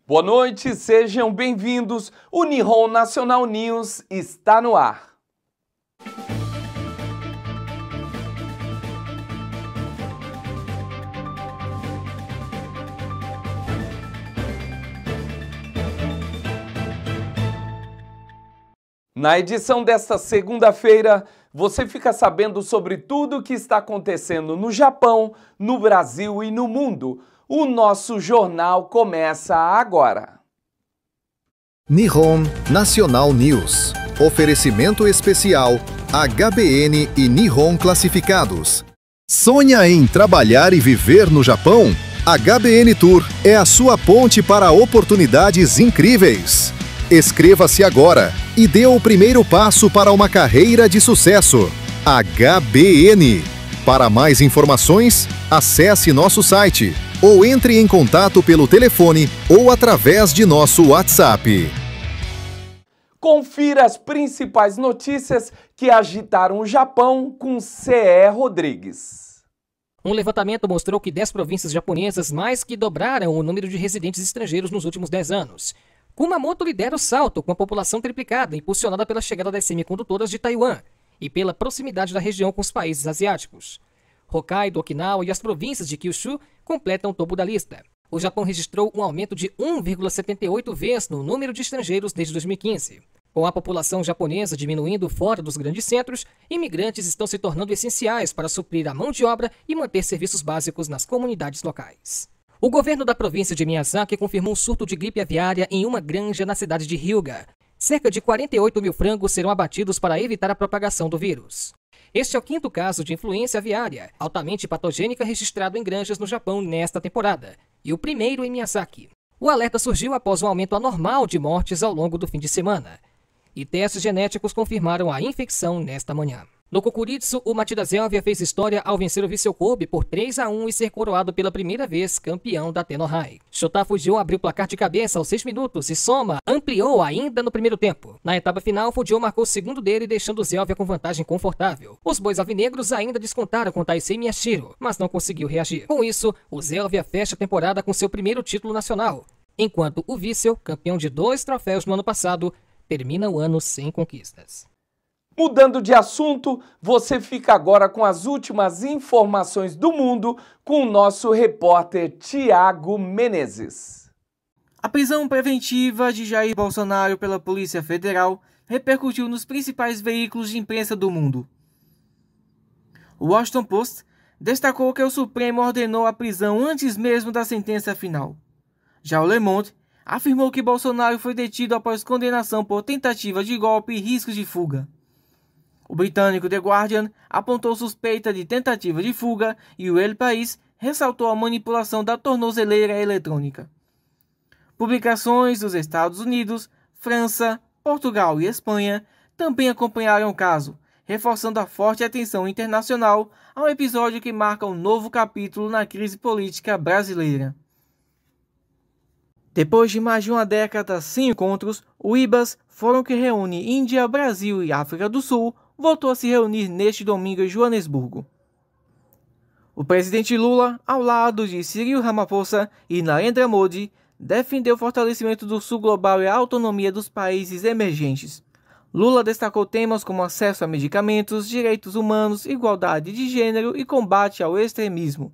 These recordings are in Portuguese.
Boa noite, sejam bem-vindos. O Nihon Nacional News está no ar. Na edição desta segunda-feira, você fica sabendo sobre tudo o que está acontecendo no Japão, no Brasil e no mundo. O nosso jornal começa agora. Nihon Nacional News. Oferecimento especial HBN e Nihon Classificados. Sonha em trabalhar e viver no Japão? HBN Tour é a sua ponte para oportunidades incríveis. Inscreva-se agora e dê o primeiro passo para uma carreira de sucesso. HBN. Para mais informações, acesse nosso site ou entre em contato pelo telefone ou através de nosso WhatsApp. Confira as principais notícias que agitaram o Japão com C.E. Rodrigues. Um levantamento mostrou que 10 províncias japonesas mais que dobraram o número de residentes estrangeiros nos últimos 10 anos. Kumamoto lidera o salto, com a população triplicada, impulsionada pela chegada das semicondutoras de Taiwan e pela proximidade da região com os países asiáticos. Hokkaido, Okinawa e as províncias de Kyushu completam o topo da lista. O Japão registrou um aumento de 1,78 vezes no número de estrangeiros desde 2015. Com a população japonesa diminuindo fora dos grandes centros, imigrantes estão se tornando essenciais para suprir a mão de obra e manter serviços básicos nas comunidades locais. O governo da província de Miyazaki confirmou um surto de gripe aviária em uma granja na cidade de Hyuga. Cerca de 48 mil frangos serão abatidos para evitar a propagação do vírus. Este é o 5º caso de influenza aviária, altamente patogênica, registrado em granjas no Japão nesta temporada, e o primeiro em Miyazaki. O alerta surgiu após um aumento anormal de mortes ao longo do fim de semana, e testes genéticos confirmaram a infecção nesta manhã. No Kokuritsu, o Machida Zhelvia fez história ao vencer o Vissel Kobe por 3-1 e ser coroado pela primeira vez campeão da Tenohai. Shota Fujio abriu o placar de cabeça aos 6 minutos e Soma ampliou ainda no primeiro tempo. Na etapa final, Fujio marcou o segundo dele, deixando o Zhelvia com vantagem confortável. Os bois alvinegros ainda descontaram com Taisei Miyashiro, mas não conseguiu reagir. Com isso, o Zhelvia fecha a temporada com seu primeiro título nacional, enquanto o Vissel, campeão de 2 troféus no ano passado, termina o ano sem conquistas. Mudando de assunto, você fica agora com as últimas informações do mundo com o nosso repórter Tiago Menezes. A prisão preventiva de Jair Bolsonaro pela Polícia Federal repercutiu nos principais veículos de imprensa do mundo. O Washington Post destacou que o Supremo ordenou a prisão antes mesmo da sentença final. Já o Le Monde afirmou que Bolsonaro foi detido após condenação por tentativa de golpe e riscos de fuga. O britânico The Guardian apontou suspeita de tentativa de fuga e o El País ressaltou a manipulação da tornozeleira eletrônica. Publicações dos Estados Unidos, França, Portugal e Espanha também acompanharam o caso, reforçando a forte atenção internacional ao episódio que marca um novo capítulo na crise política brasileira. Depois de mais de uma década sem encontros, o IBAS, fórum que reúne Índia, Brasil e África do Sul, voltou a se reunir neste domingo em Joanesburgo. O presidente Lula, ao lado de Cyril Ramaphosa e Narendra Modi, defendeu o fortalecimento do Sul global e a autonomia dos países emergentes. Lula destacou temas como acesso a medicamentos, direitos humanos, igualdade de gênero e combate ao extremismo.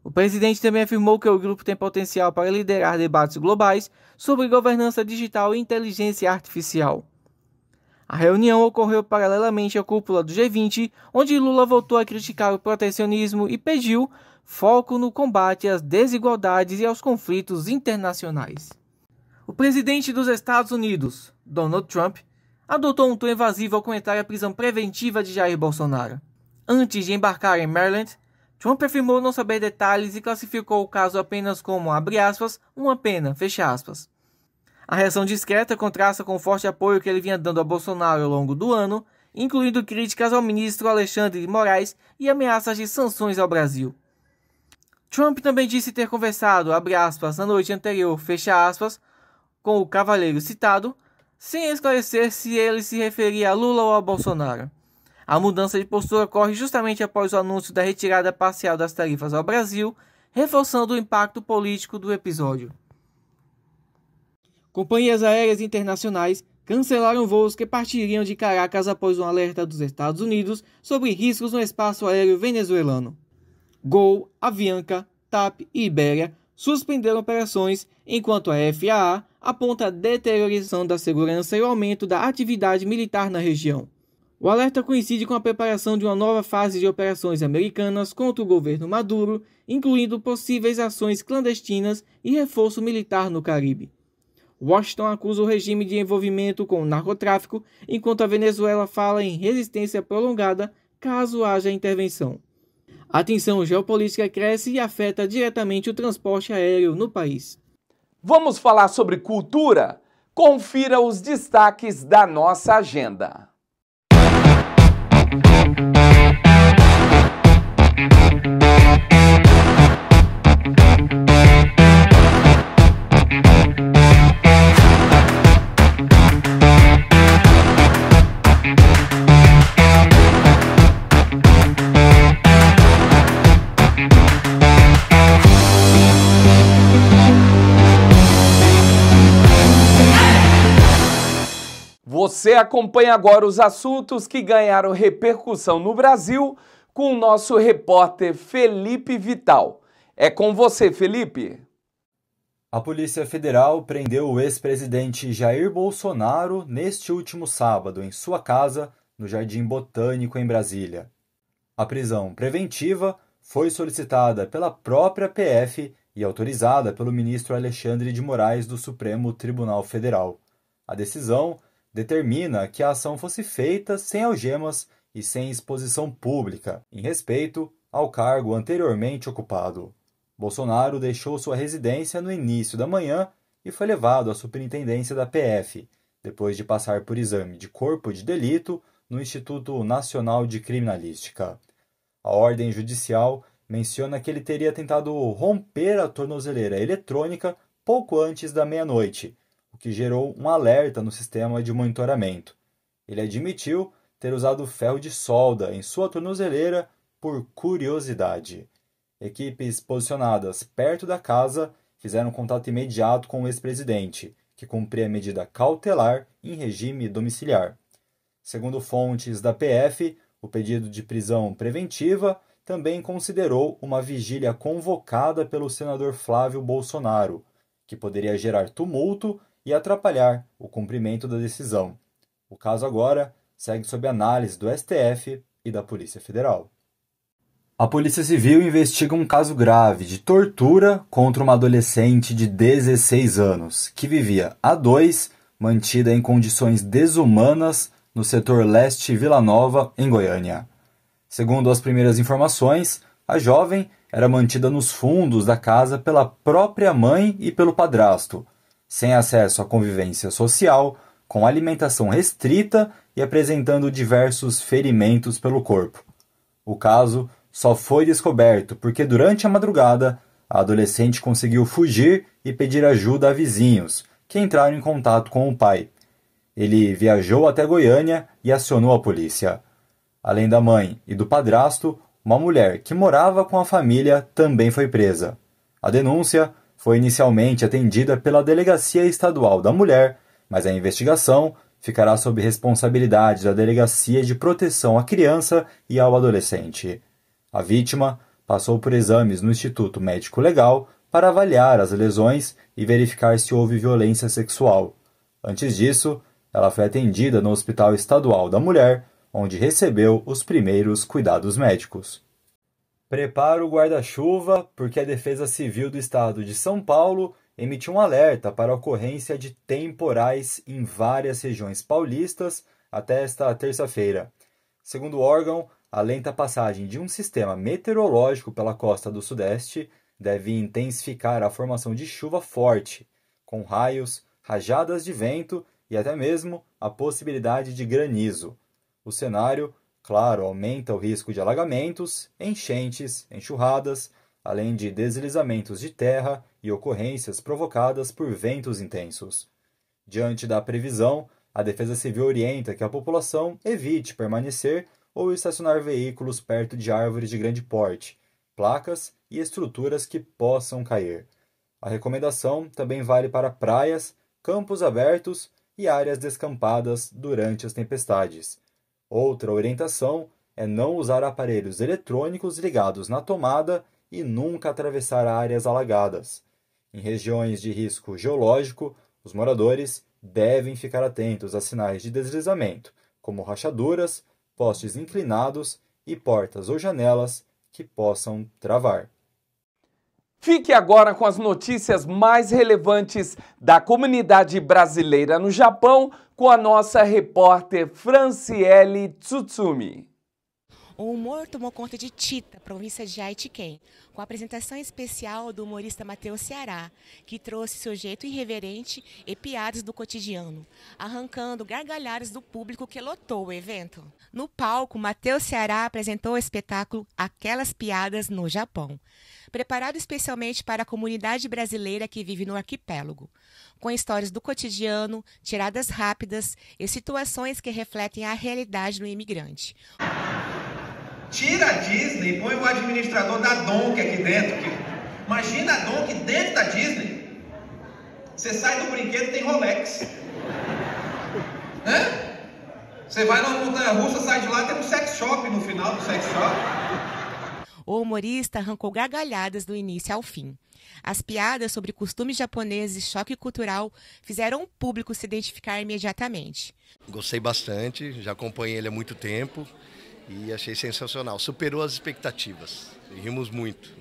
O presidente também afirmou que o grupo tem potencial para liderar debates globais sobre governança digital e inteligência artificial. A reunião ocorreu paralelamente à cúpula do G20, onde Lula voltou a criticar o protecionismo e pediu foco no combate às desigualdades e aos conflitos internacionais. O presidente dos Estados Unidos, Donald Trump, adotou um tom evasivo ao comentar a prisão preventiva de Jair Bolsonaro. Antes de embarcar em Maryland, Trump afirmou não saber detalhes e classificou o caso apenas como, abre aspas, uma pena, fecha aspas. A reação discreta contrasta com o forte apoio que ele vinha dando a Bolsonaro ao longo do ano, incluindo críticas ao ministro Alexandre de Moraes e ameaças de sanções ao Brasil. Trump também disse ter conversado, abre aspas, na noite anterior, fecha aspas, com o cavalheiro citado, sem esclarecer se ele se referia a Lula ou a Bolsonaro. A mudança de postura ocorre justamente após o anúncio da retirada parcial das tarifas ao Brasil, reforçando o impacto político do episódio. Companhias aéreas internacionais cancelaram voos que partiriam de Caracas após um alerta dos Estados Unidos sobre riscos no espaço aéreo venezuelano. Gol, Avianca, TAP e Iberia suspenderam operações, enquanto a FAA aponta a deterioração da segurança e o aumento da atividade militar na região. O alerta coincide com a preparação de uma nova fase de operações americanas contra o governo Maduro, incluindo possíveis ações clandestinas e reforço militar no Caribe. Washington acusa o regime de envolvimento com o narcotráfico, enquanto a Venezuela fala em resistência prolongada caso haja intervenção. A tensão geopolítica cresce e afeta diretamente o transporte aéreo no país. Vamos falar sobre cultura? Confira os destaques da nossa agenda. Você acompanha agora os assuntos que ganharam repercussão no Brasil com o nosso repórter Felipe Vital. É com você, Felipe. A Polícia Federal prendeu o ex-presidente Jair Bolsonaro neste último sábado em sua casa, no Jardim Botânico, em Brasília. A prisão preventiva foi solicitada pela própria PF e autorizada pelo ministro Alexandre de Moraes do Supremo Tribunal Federal. A decisão determina que a ação fosse feita sem algemas e sem exposição pública, em respeito ao cargo anteriormente ocupado. Bolsonaro deixou sua residência no início da manhã e foi levado à superintendência da PF, depois de passar por exame de corpo de delito no Instituto Nacional de Criminalística. A ordem judicial menciona que ele teria tentado romper a tornozeleira eletrônica pouco antes da meia-noite, o que gerou um alerta no sistema de monitoramento. Ele admitiu ter usado ferro de solda em sua tornozeleira por curiosidade. Equipes posicionadas perto da casa fizeram contato imediato com o ex-presidente, que cumpria medida cautelar em regime domiciliar. Segundo fontes da PF, o pedido de prisão preventiva também considerou uma vigília convocada pelo senador Flávio Bolsonaro, que poderia gerar tumulto e atrapalhar o cumprimento da decisão. O caso agora segue sob análise do STF e da Polícia Federal. A Polícia Civil investiga um caso grave de tortura contra uma adolescente de 16 anos, que vivia a dois, mantida em condições desumanas no setor leste Vila Nova, em Goiânia. Segundo as primeiras informações, a jovem era mantida nos fundos da casa pela própria mãe e pelo padrasto, sem acesso à convivência social, com alimentação restrita e apresentando diversos ferimentos pelo corpo. O caso só foi descoberto porque durante a madrugada a adolescente conseguiu fugir e pedir ajuda a vizinhos, que entraram em contato com o pai. Ele viajou até Goiânia e acionou a polícia. Além da mãe e do padrasto, uma mulher que morava com a família também foi presa. A denúncia foi inicialmente atendida pela Delegacia Estadual da Mulher, mas a investigação ficará sob responsabilidade da Delegacia de Proteção à Criança e ao Adolescente. A vítima passou por exames no Instituto Médico Legal para avaliar as lesões e verificar se houve violência sexual. Antes disso, ela foi atendida no Hospital Estadual da Mulher, onde recebeu os primeiros cuidados médicos. Prepara o guarda-chuva, porque a Defesa Civil do Estado de São Paulo emitiu um alerta para a ocorrência de temporais em várias regiões paulistas até esta terça-feira. Segundo o órgão, a lenta passagem de um sistema meteorológico pela costa do Sudeste deve intensificar a formação de chuva forte, com raios, rajadas de vento e até mesmo a possibilidade de granizo. O cenário, claro, aumenta o risco de alagamentos, enchentes, enxurradas, além de deslizamentos de terra e ocorrências provocadas por ventos intensos. Diante da previsão, a Defesa Civil orienta que a população evite permanecer ou estacionar veículos perto de árvores de grande porte, placas e estruturas que possam cair. A recomendação também vale para praias, campos abertos e áreas descampadas durante as tempestades. Outra orientação é não usar aparelhos eletrônicos ligados na tomada e nunca atravessar áreas alagadas. Em regiões de risco geológico, os moradores devem ficar atentos a sinais de deslizamento, como rachaduras, postes inclinados e portas ou janelas que possam travar. Fique agora com as notícias mais relevantes da comunidade brasileira no Japão com a nossa repórter Franciele Tsutsumi. O humor tomou conta de Chita, província de Aitken, com a apresentação especial do humorista Matheus Ceará, que trouxe seu jeito irreverente e piadas do cotidiano, arrancando gargalhadas do público que lotou o evento. No palco, Matheus Ceará apresentou o espetáculo Aquelas Piadas no Japão, preparado especialmente para a comunidade brasileira que vive no arquipélago, com histórias do cotidiano, tiradas rápidas e situações que refletem a realidade do imigrante. Tira a Disney e põe o administrador da Donk aqui dentro. Imagina a Donk dentro da Disney. Você sai do brinquedo e tem Rolex. Né? Você vai numa montanha-russa, sai de lá, tem um sex shop no final do sex shop. O humorista arrancou gargalhadas do início ao fim. As piadas sobre costumes japoneses e choque cultural fizeram o público se identificar imediatamente. Gostei bastante, já acompanhei ele há muito tempo. E achei sensacional, superou as expectativas, rimos muito.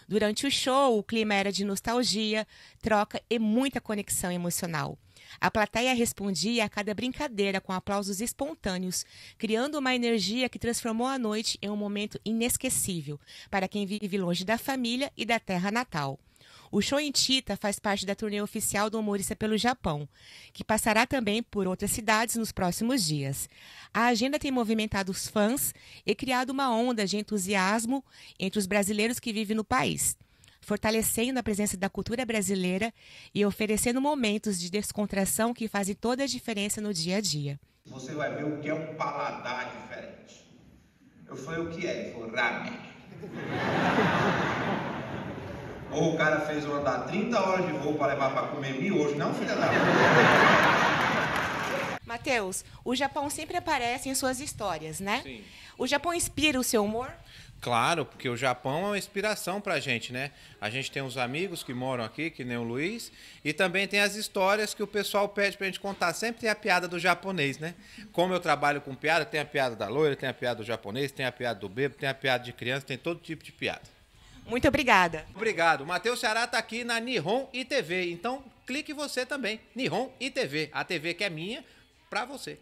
Durante o show, o clima era de nostalgia, troca e muita conexão emocional. A plateia respondia a cada brincadeira com aplausos espontâneos, criando uma energia que transformou a noite em um momento inesquecível para quem vive longe da família e da terra natal. O show em Chita faz parte da turnê oficial do humorista pelo Japão, que passará também por outras cidades nos próximos dias. A agenda tem movimentado os fãs e criado uma onda de entusiasmo entre os brasileiros que vivem no país, fortalecendo a presença da cultura brasileira e oferecendo momentos de descontração que fazem toda a diferença no dia a dia. Você vai ver o que é um paladar diferente. Eu falei, o que é? Ele falou, ramen. Ou o cara fez eu andar 30 horas de voo para levar para comer miojo, não, filha da puta. Matheus, o Japão sempre aparece em suas histórias, né? Sim. O Japão inspira o seu humor? Claro, porque o Japão é uma inspiração pra gente, né? A gente tem uns amigos que moram aqui, que nem o Luiz, e também tem as histórias que o pessoal pede pra gente contar. Sempre tem a piada do japonês, né? Como eu trabalho com piada, tem a piada da loira, tem a piada do japonês, tem a piada do bêbado, tem a piada de criança, tem todo tipo de piada. Muito obrigada. Obrigado. O Matheus Ceará está aqui na Nihon ITV, então clique você também. Nihon ITV, a TV que é minha, para você.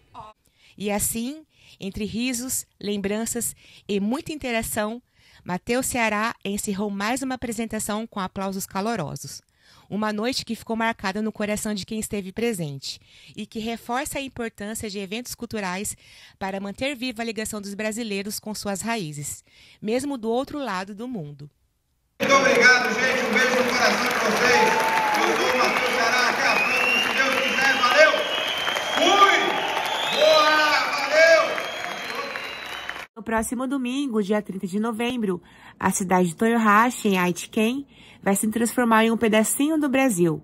E assim, entre risos, lembranças e muita interação, Matheus Ceará encerrou mais uma apresentação com aplausos calorosos. Uma noite que ficou marcada no coração de quem esteve presente e que reforça a importância de eventos culturais para manter viva a ligação dos brasileiros com suas raízes, mesmo do outro lado do mundo. Muito obrigado, gente. Um beijo no coração de vocês. Eu sou o Matheus Ceará. Até a próxima, se Deus quiser. Valeu! Fui! Boa! Valeu! No próximo domingo, dia 30 de novembro, a cidade de Toyohashi, em Aitken, vai se transformar em um pedacinho do Brasil.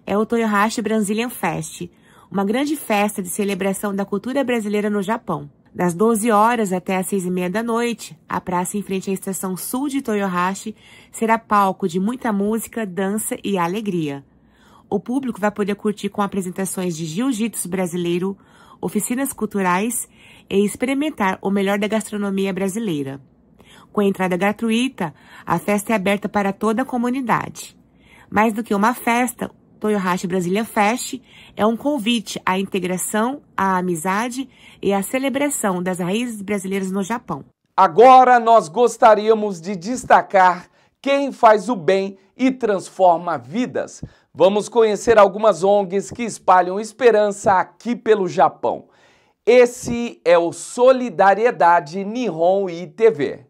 É o Toyohashi Brazilian Fest, uma grande festa de celebração da cultura brasileira no Japão. Das 12 horas até as 6h30 da noite, a praça em frente à estação sul de Toyohashi será palco de muita música, dança e alegria. O público vai poder curtir com apresentações de jiu-jitsu brasileiro, oficinas culturais e experimentar o melhor da gastronomia brasileira. Com entrada gratuita, a festa é aberta para toda a comunidade. Mais do que uma festa, Toyohashi Brazilian Fest é um convite à integração, à amizade e à celebração das raízes brasileiras no Japão. Agora nós gostaríamos de destacar quem faz o bem e transforma vidas. Vamos conhecer algumas ONGs que espalham esperança aqui pelo Japão. Esse é o Solidariedade Nihon ITV.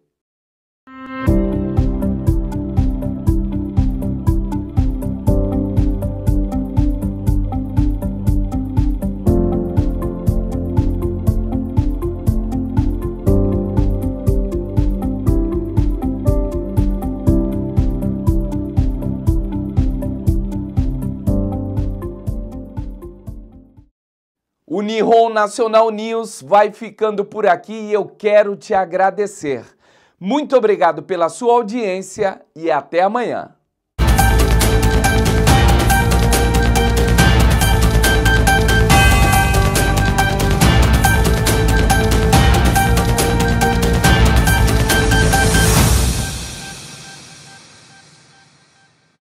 O Nihon Nacional News vai ficando por aqui e eu quero te agradecer. Muito obrigado pela sua audiência e até amanhã.